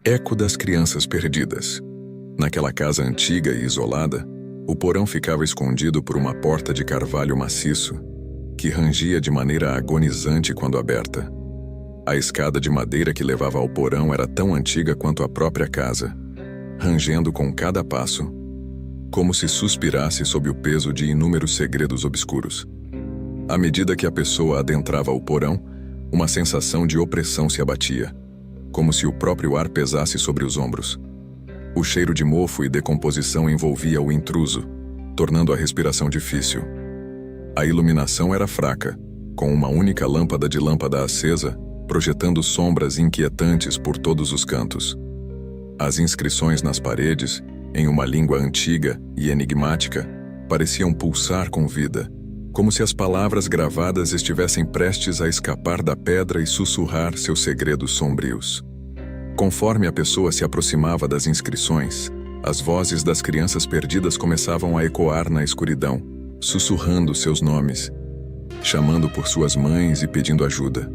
Eco das crianças perdidas. Naquela casa antiga e isolada, o porão ficava escondido por uma porta de carvalho maciço, que rangia de maneira agonizante quando aberta. A escada de madeira que levava ao porão era tão antiga quanto a própria casa, rangendo com cada passo, como se suspirasse sob o peso de inúmeros segredos obscuros. À medida que a pessoa adentrava o porão, uma sensação de opressão se abatia, como se o próprio ar pesasse sobre os ombros. O cheiro de mofo e decomposição envolvia o intruso, tornando a respiração difícil. A iluminação era fraca, com uma única lâmpada de lâmpada acesa, projetando sombras inquietantes por todos os cantos. As inscrições nas paredes, em uma língua antiga e enigmática, pareciam pulsar com vida, como se as palavras gravadas estivessem prestes a escapar da pedra e sussurrar seus segredos sombrios. Conforme a pessoa se aproximava das inscrições, as vozes das crianças perdidas começavam a ecoar na escuridão, sussurrando seus nomes, chamando por suas mães e pedindo ajuda.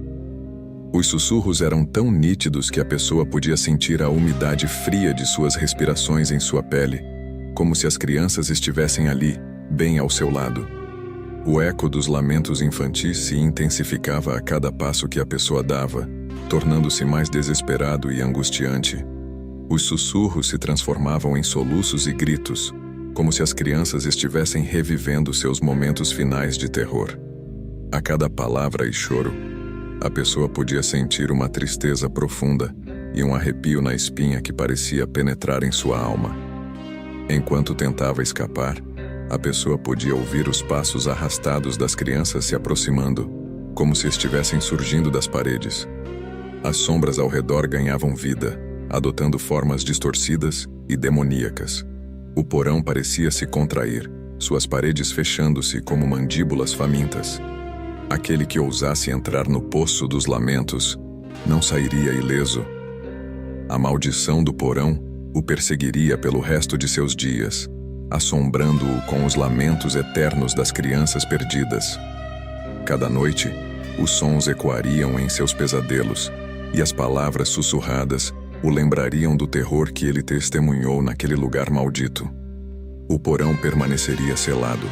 Os sussurros eram tão nítidos que a pessoa podia sentir a umidade fria de suas respirações em sua pele, como se as crianças estivessem ali, bem ao seu lado. O eco dos lamentos infantis se intensificava a cada passo que a pessoa dava, tornando-se mais desesperado e angustiante. Os sussurros se transformavam em soluços e gritos, como se as crianças estivessem revivendo seus momentos finais de terror. A cada palavra e choro, a pessoa podia sentir uma tristeza profunda e um arrepio na espinha que parecia penetrar em sua alma. Enquanto tentava escapar, a pessoa podia ouvir os passos arrastados das crianças se aproximando, como se estivessem surgindo das paredes. As sombras ao redor ganhavam vida, adotando formas distorcidas e demoníacas. O porão parecia se contrair, suas paredes fechando-se como mandíbulas famintas. Aquele que ousasse entrar no poço dos lamentos não sairia ileso. A maldição do porão o perseguiria pelo resto de seus dias, assombrando-o com os lamentos eternos das crianças perdidas. Cada noite, os sons ecoariam em seus pesadelos, e as palavras sussurradas o lembrariam do terror que ele testemunhou naquele lugar maldito. O porão permaneceria selado,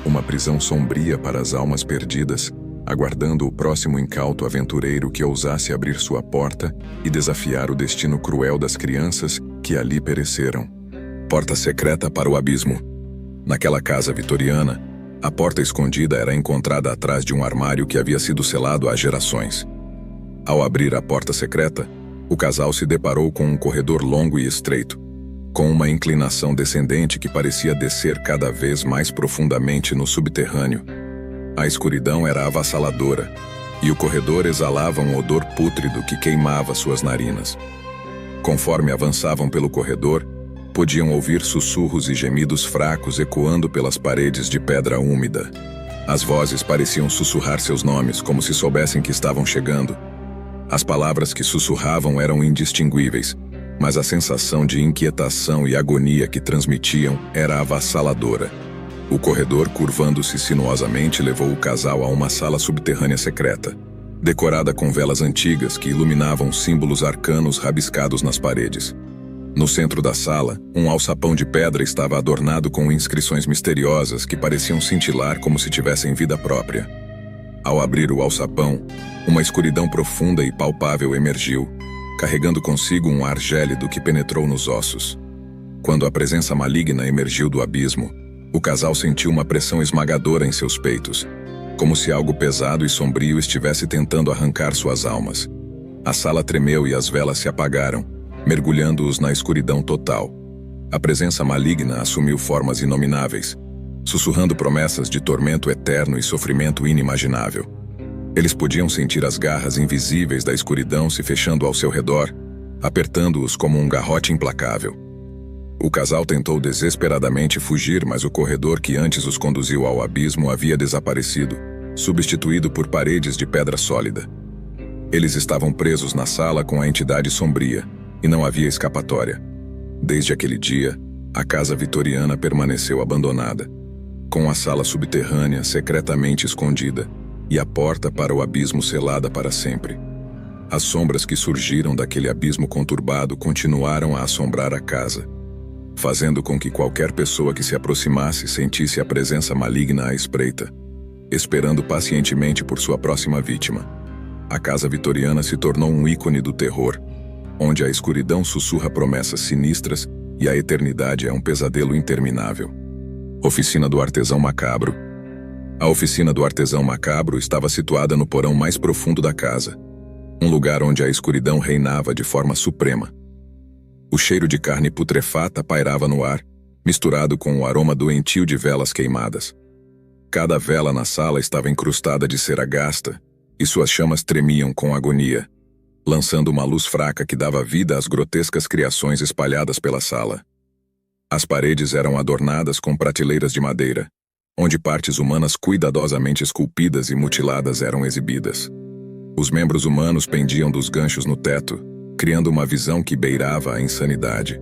uma prisão sombria para as almas perdidas, aguardando o próximo incauto aventureiro que ousasse abrir sua porta e desafiar o destino cruel das crianças que ali pereceram. Porta secreta para o abismo. Naquela casa vitoriana, a porta escondida era encontrada atrás de um armário que havia sido selado há gerações. Ao abrir a porta secreta, o casal se deparou com um corredor longo e estreito, com uma inclinação descendente que parecia descer cada vez mais profundamente no subterrâneo. A escuridão era avassaladora, e o corredor exalava um odor pútrido que queimava suas narinas. Conforme avançavam pelo corredor, podiam ouvir sussurros e gemidos fracos ecoando pelas paredes de pedra úmida. As vozes pareciam sussurrar seus nomes, como se soubessem que estavam chegando. As palavras que sussurravam eram indistinguíveis, mas a sensação de inquietação e agonia que transmitiam era avassaladora. O corredor, curvando-se sinuosamente, levou o casal a uma sala subterrânea secreta, decorada com velas antigas que iluminavam símbolos arcanos rabiscados nas paredes. No centro da sala, um alçapão de pedra estava adornado com inscrições misteriosas que pareciam cintilar como se tivessem vida própria. Ao abrir o alçapão, uma escuridão profunda e palpável emergiu, carregando consigo um ar gélido que penetrou nos ossos. Quando a presença maligna emergiu do abismo, o casal sentiu uma pressão esmagadora em seus peitos, como se algo pesado e sombrio estivesse tentando arrancar suas almas. A sala tremeu e as velas se apagaram, mergulhando-os na escuridão total. A presença maligna assumiu formas inomináveis, sussurrando promessas de tormento eterno e sofrimento inimaginável. Eles podiam sentir as garras invisíveis da escuridão se fechando ao seu redor, apertando-os como um garrote implacável. O casal tentou desesperadamente fugir, mas o corredor que antes os conduziu ao abismo havia desaparecido, substituído por paredes de pedra sólida. Eles estavam presos na sala com a entidade sombria, e não havia escapatória. Desde aquele dia, a casa vitoriana permaneceu abandonada, com a sala subterrânea secretamente escondida e a porta para o abismo selada para sempre. As sombras que surgiram daquele abismo conturbado continuaram a assombrar a casa, fazendo com que qualquer pessoa que se aproximasse sentisse a presença maligna à espreita, esperando pacientemente por sua próxima vítima. A casa vitoriana se tornou um ícone do terror, onde a escuridão sussurra promessas sinistras e a eternidade é um pesadelo interminável. Oficina do Artesão Macabro. A oficina do Artesão Macabro estava situada no porão mais profundo da casa, um lugar onde a escuridão reinava de forma suprema. O cheiro de carne putrefata pairava no ar, misturado com o aroma doentio de velas queimadas. Cada vela na sala estava incrustada de cera gasta, e suas chamas tremiam com agonia, lançando uma luz fraca que dava vida às grotescas criações espalhadas pela sala. As paredes eram adornadas com prateleiras de madeira, onde partes humanas cuidadosamente esculpidas e mutiladas eram exibidas. Os membros humanos pendiam dos ganchos no teto, criando uma visão que beirava a insanidade.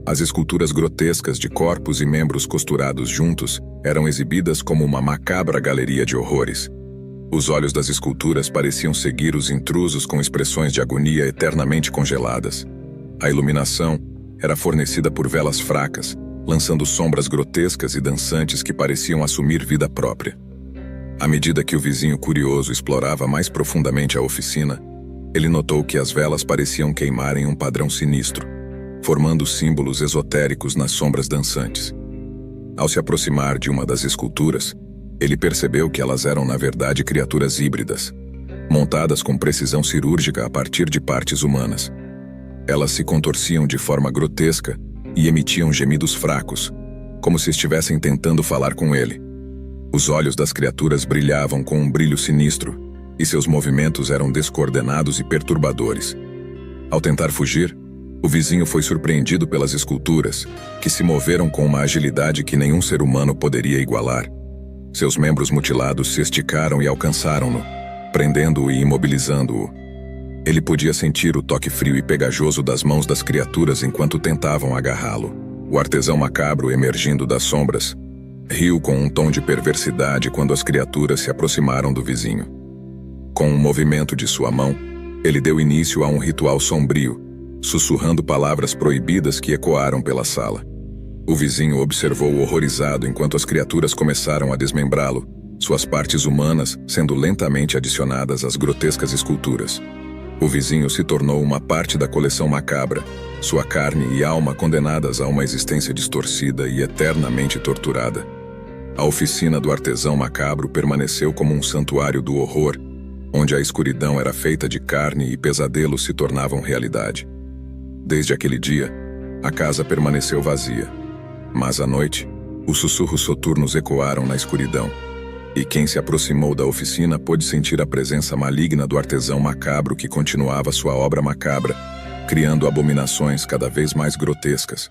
As esculturas grotescas de corpos e membros costurados juntos eram exibidas como uma macabra galeria de horrores. Os olhos das esculturas pareciam seguir os intrusos com expressões de agonia eternamente congeladas. A iluminação era fornecida por velas fracas, lançando sombras grotescas e dançantes que pareciam assumir vida própria. À medida que o vizinho curioso explorava mais profundamente a oficina, ele notou que as velas pareciam queimar em um padrão sinistro, formando símbolos esotéricos nas sombras dançantes. Ao se aproximar de uma das esculturas, ele percebeu que elas eram na verdade criaturas híbridas, montadas com precisão cirúrgica a partir de partes humanas. Elas se contorciam de forma grotesca e emitiam gemidos fracos, como se estivessem tentando falar com ele. Os olhos das criaturas brilhavam com um brilho sinistro, e seus movimentos eram descoordenados e perturbadores. Ao tentar fugir, o vizinho foi surpreendido pelas esculturas, que se moveram com uma agilidade que nenhum ser humano poderia igualar. Seus membros mutilados se esticaram e alcançaram-no, prendendo-o e imobilizando-o. Ele podia sentir o toque frio e pegajoso das mãos das criaturas enquanto tentavam agarrá-lo. O artesão macabro, emergindo das sombras, riu com um tom de perversidade quando as criaturas se aproximaram do vizinho. Com um movimento de sua mão, ele deu início a um ritual sombrio, sussurrando palavras proibidas que ecoaram pela sala. O vizinho observou horrorizado enquanto as criaturas começaram a desmembrá-lo, suas partes humanas sendo lentamente adicionadas às grotescas esculturas. O vizinho se tornou uma parte da coleção macabra, sua carne e alma condenadas a uma existência distorcida e eternamente torturada. A oficina do artesão macabro permaneceu como um santuário do horror, onde a escuridão era feita de carne e pesadelos se tornavam realidade. Desde aquele dia, a casa permaneceu vazia. Mas à noite, os sussurros soturnos ecoaram na escuridão, e quem se aproximou da oficina pôde sentir a presença maligna do artesão macabro que continuava sua obra macabra, criando abominações cada vez mais grotescas.